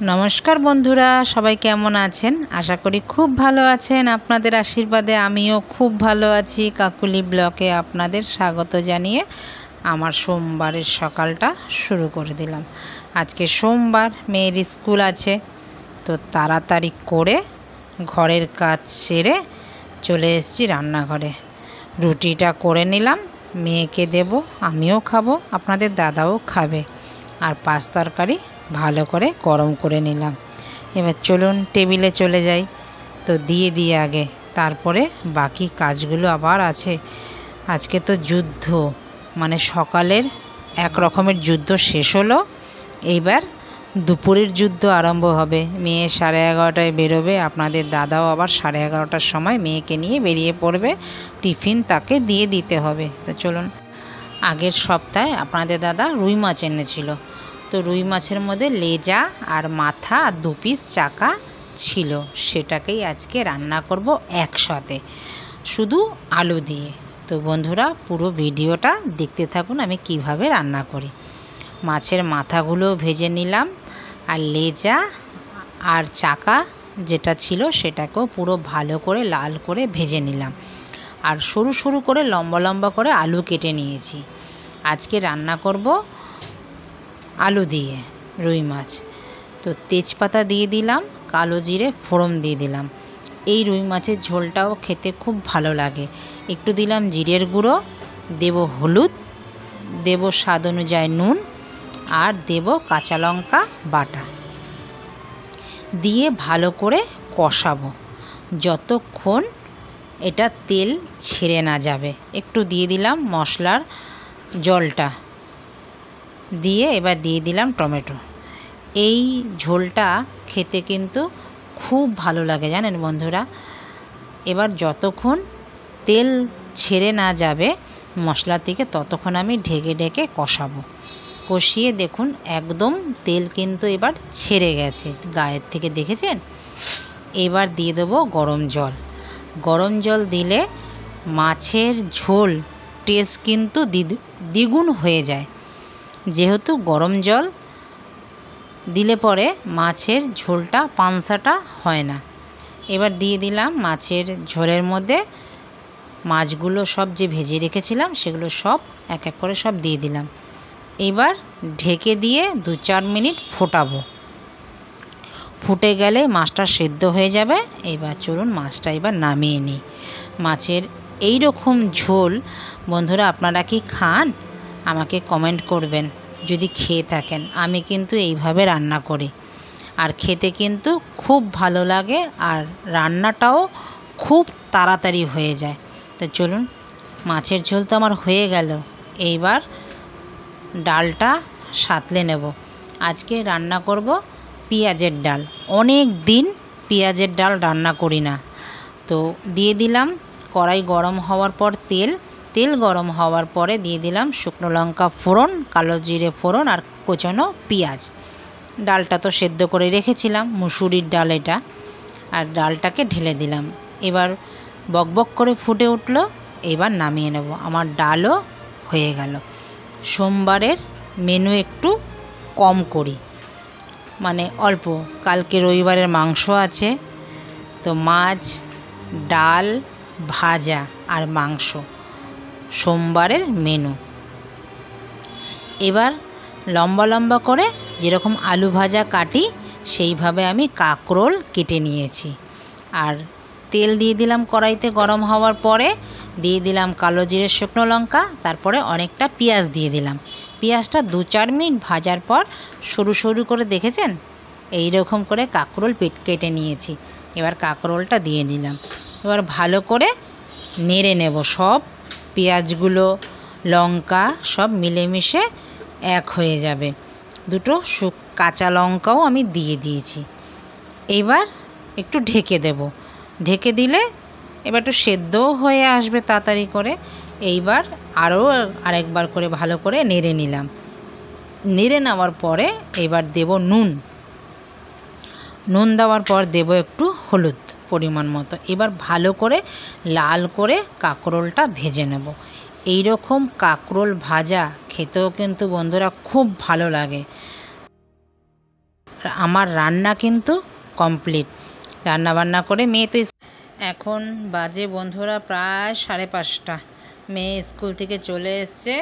নমস্কার বন্ধুরা, সবাই কেমন আছেন? আশা করি খুব ভালো আছেন। আপনাদের আশীর্বাদে আমিও খুব ভালো আছি। কাকুলি ব্লকে আপনাদের স্বাগত জানিয়ে আমার সোমবারের সকালটা শুরু করে দিলাম। আজকে সোমবার, মেয়ের স্কুল আছে, তো তাড়াতাড়ি করে ঘরের কাজ সেরে চলে এসেছি রান্নাঘরে। রুটিটা করে নিলাম, মেয়েকে দেব, আমিও খাবো, আপনাদের দাদাও খাবে। আর পাঁচ তরকারি ভালো করে গরম করে নিলাম। এবার চলুন টেবিলে চলে যাই। তো দিয়ে আগে, তারপরে বাকি কাজগুলো আবার আছে। আজকে তো যুদ্ধ, মানে সকালের এক রকমের যুদ্ধ শেষ হলো, এইবার দুপুরের যুদ্ধ আরম্ভ হবে। মেয়ে 11:30টায় বেরোবে, আপনাদের দাদাও আবার 11:30টার সময় মেয়েকে নিয়ে বেরিয়ে পড়বে। টিফিন তাকে দিয়ে দিতে হবে। তো চলুন, আগের সপ্তাহে আপনাদের দাদা রুই মাছ এনেছিল, তো রুই মাছের মধ্যে লেজা আর মাথা আর 2 পিস চাকা ছিল, সেটাকেই আজকে রান্না করব একসাথে, শুধু আলু দিয়ে। তো বন্ধুরা, পুরো ভিডিওটা দেখতে থাকুন আমি কিভাবে রান্না করি। মাছের মাথাগুলো ভেজে নিলাম, আর লেজা আর চাকা যেটা ছিল সেটাকেও পুরো ভালো করে লাল করে ভেজে নিলাম। আর সরু সরু করে লম্বা লম্বা করে আলু কেটে নিয়েছি। আজকে রান্না করব আলু দিয়ে রুই মাছ। তো তেজপাতা দিয়ে দিলাম, কালো জিরে ফোড়ন দিয়ে দিলাম। এই রুই মাছের ঝোলটাও খেতে খুব ভালো লাগে। একটু দিলাম জিরের গুঁড়ো, দেব হলুদ, দেব স্বাদ অনুযায়ী নুন, আর দেব কাঁচা লঙ্কা বাটা দিয়ে ভালো করে কষাবো যতক্ষণ এটা তেল ছেড়ে না যাবে। একটু দিয়ে দিলাম মশলার জলটা দিয়ে, এবার দিয়ে দিলাম টমেটো। এই ঝোলটা খেতে কিন্তু খুব ভালো লাগে জানেন বন্ধুরা। এবার যতক্ষণ তেল ছেড়ে না যাবে মশলা থেকে, ততক্ষণ আমি ঢেকে ঢেকে কষাবো। কষিয়ে দেখুন একদম তেল কিন্তু এবার ছেড়ে গেছে গায়ের থেকে, দেখেছেন? এবার দিয়ে দেবো গরম জল। গরম জল দিলে মাছের ঝোল টেস্ট কিন্তু দ্বিগুণ হয়ে যায়, যেহেতু গরম জল দিলে পরে মাছের ঝোলটা পানসাটা হয় না। এবার দিয়ে দিলাম মাছের ঝোলের মধ্যে মাছগুলো সব যে ভেজে রেখেছিলাম সেগুলো সব এক এক করে সব দিয়ে দিলাম। এবার ঢেকে দিয়ে 2-4 মিনিট ফোটাবো। ফুটে গেলে মাছটা সেদ্ধ হয়ে যাবে। এবার চলুন মাছটা এবার নামিয়ে নিই। মাছের এই রকম ঝোল বন্ধুরা আপনারা কি খান? আমাকে কমেন্ট করবেন যদি খেয়ে থাকেন। আমি কিন্তু এইভাবে রান্না করি, আর খেতে কিন্তু খুব ভালো লাগে, আর রান্নাটাও খুব তাড়াতাড়ি হয়ে যায়। তো চলুন, মাছের ঝোল তো আমার হয়ে গেল। এইবার ডালটা সাঁতলে নেব। আজকে রান্না করব পেঁয়াজের ডাল। অনেক দিন পেঁয়াজের ডাল রান্না করি না। তো দিয়ে দিলাম কড়াই গরম হওয়ার পর তেল গরম হওয়ার পরে দিয়ে দিলাম শুকনো লঙ্কা ফোড়ন, কালো জিরে ফোড়ন, আর কোচানো পেঁয়াজ। ডালটা তো সেদ্ধ করে রেখেছিলাম, মুসুরির ডাল এটা, আর ডালটাকে ঢেলে দিলাম। এবার বকবক করে ফুটে উঠলো, এবার নামিয়ে নেব। আমার ডালও হয়ে গেল। সোমবারের মেনু একটু কম করি, মানে অল্প। কালকে রবিবারের মাংস আছে, তো মাছ, ডাল, ভাজা আর মাংস সোমবারের মেনু। এবার লম্বা লম্বা করে যেরকম আলু ভাজা কাটি সেইভাবে আমি কাঁকরোল কেটে নিয়েছি। আর তেল দিয়ে দিলাম কড়াইতে গরম হওয়ার পরে, দিয়ে দিলাম কালো জিরে শুকনো লঙ্কা, তারপরে অনেকটা পেঁয়াজ দিয়ে দিলাম। পেঁয়াজটা 2-4 মিনিট ভাজার পর সরু সরু করে, দেখেছেন, এই রকম করে কাঁকরোল কেটে নিয়েছি। এবার কাঁকরোলটা দিয়ে দিলাম। এবার ভালো করে নেড়ে নেব। সব পেঁয়াজগুলো লঙ্কা সব মিলেমিশে এক হয়ে যাবে। 2 কাঁচা লঙ্কাও আমি দিয়ে দিয়েছি। এবার একটু ঢেকে দেব। ঢেকে দিলে এবার একটু সেদ্ধও হয়ে আসবে তাড়াতাড়ি করে। এইবার আরও আরেকবার করে ভালো করে নেড়ে নিলাম। নেড়ে নেওয়ার পরে এবার দেব নুন দেওয়ার পর দেব একটু হলুদ পরিমাণ মতো। এবার ভালো করে লাল করে কাঁকরোলটা ভেজে নেব। এই রকম কাঁকরোল ভাজা খেতেও কিন্তু বন্ধুরা খুব ভালো লাগে। আমার রান্না কিন্তু কমপ্লিট। রান্না বান্না করে মেয়ে তো এখন বাজে বন্ধুরা প্রায় 5:30। মেয়ে স্কুল থেকে চলে এসছে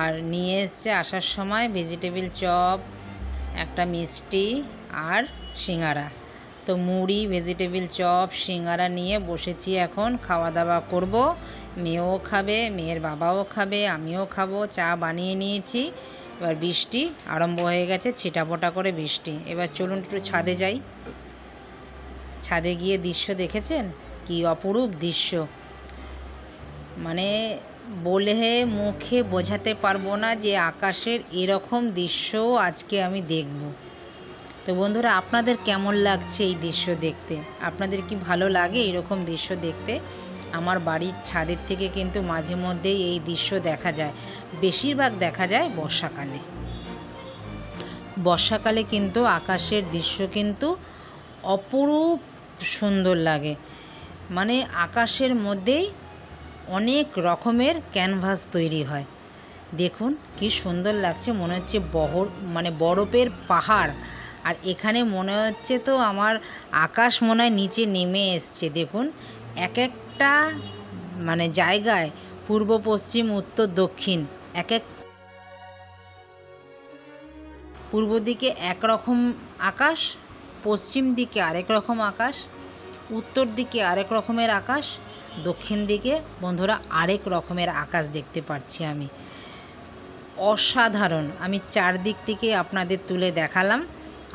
আর নিয়ে এসছে আসার সময় ভেজিটেবিল চপ, একটা মিষ্টি আর সিঙ্গারা। তো মুড়ি, ভেজিটেবিল চপ, সিঙ্গারা নিয়ে বসেছি, এখন খাওয়া দাওয়া করব। মেয়েও খাবে, মেয়ের বাবাও খাবে, আমিও খাবো। চা বানিয়ে নিয়েছি। এবার বৃষ্টি আরম্ভ হয়ে গেছে, ছিটাফোটা করে বৃষ্টি। এবার চলুন একটু ছাদে যাই। ছাদে গিয়ে দৃশ্য দেখেছেন কি অপরূপ দৃশ্য, মানে বলে মুখে বোঝাতে পারবো না যে আকাশের এরকম দৃশ্য আজকে আমি দেখব। তো বন্ধুরা, আপনাদের কেমন লাগছে এই দৃশ্য দেখতে? আপনাদের কি ভালো লাগে এরকম দৃশ্য দেখতে? আমার বাড়ির ছাদের থেকে কিন্তু মাঝে মধ্যেই এই দৃশ্য দেখা যায়। বেশিরভাগ দেখা যায় বর্ষাকালে। বর্ষাকালে কিন্তু আকাশের দৃশ্য কিন্তু অপরূপ সুন্দর লাগে। মানে আকাশের মধ্যেই অনেক রকমের ক্যানভাস তৈরি হয়। দেখুন কি সুন্দর লাগছে, মনে হচ্ছে বরফের পাহাড়। আর এখানে মনে হচ্ছে তো আমার আকাশ মনে হয় নিচে নেমে এসছে। দেখুন এক একটা জায়গায় পূর্ব, পশ্চিম, উত্তর, দক্ষিণ পূর্ব দিকে একরকম আকাশ, পশ্চিম দিকে আরেক রকম আকাশ, উত্তর দিকে আরেক রকমের আকাশ, দক্ষিণ দিকে বন্ধুরা আরেক রকমের আকাশ দেখতে পাচ্ছি আমি। অসাধারণ। আমি চারদিক থেকে আপনাদের তুলে দেখালাম।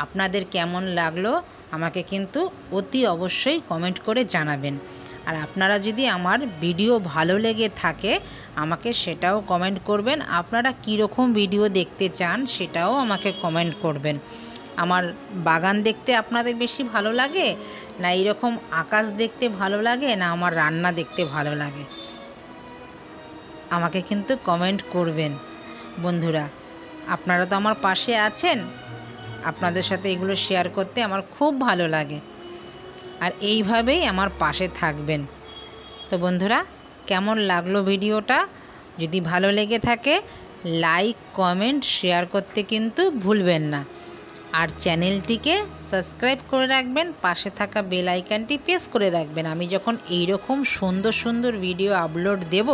আপনাদের কেমন লাগলো আমাকে কিন্তু অতি অবশ্যই কমেন্ট করে জানাবেন। আর আপনারা যদি আমার ভিডিও ভালো লেগে থাকে আমাকে সেটাও কমেন্ট করবেন। আপনারা কীরকম ভিডিও দেখতে চান সেটাও আমাকে কমেন্ট করবেন। আমার বাগান দেখতে আপনাদের বেশি ভালো লাগে, না এরকম আকাশ দেখতে ভালো লাগে, না আমার রান্না দেখতে ভালো লাগে, আমাকে কিন্তু কমেন্ট করবেন বন্ধুরা। আপনারা তো আমার পাশে আছেন, আপনাদের সাথে এগুলো শেয়ার করতে আমার খুব ভালো লাগে। আর এইভাবেই আমার পাশে থাকবেন। তো বন্ধুরা, কেমন লাগলো ভিডিওটা? যদি ভালো লেগে থাকে লাইক, কমেন্ট, শেয়ার করতে কিন্তু ভুলবেন না। আর চ্যানেলটিকে সাবস্ক্রাইব করে রাখবেন, পাশে থাকা বেল আইকনটি প্রেস করে রাখবেন। আমি যখন এইরকম সুন্দর সুন্দর ভিডিও আপলোড দেব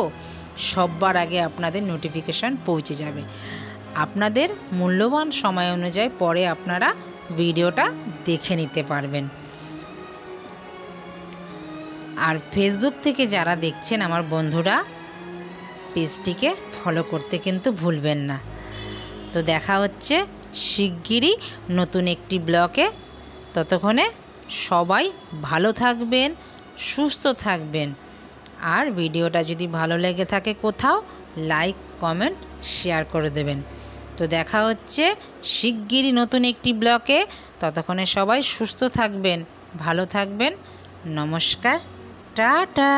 সবার আগে আপনাদের নোটিফিকেশান পৌঁছে যাবে। আপনাদের মূল্যবান সময় অনুযায়ী পরে আপনারা ভিডিওটা দেখে নিতে পারবেন। আর ফেসবুক থেকে যারা দেখছেন আমার বন্ধুরা, পেজটিকে ফলো করতে কিন্তু ভুলবেন না। তো দেখা হচ্ছে শিগগিরই নতুন একটি ব্লগে। ততক্ষণে সবাই ভালো থাকবেন, সুস্থ থাকবেন। আর ভিডিওটা যদি ভালো লেগে থাকে কোথাও লাইক, কমেন্ট, শেয়ার করে দেবেন। তো দেখা হচ্ছে শিগগিরই নতুন একটি ব্লগে। ততক্ষণে সবাই সুস্থ থাকবেন, ভালো থাকবেন। নমস্কার, টাটা।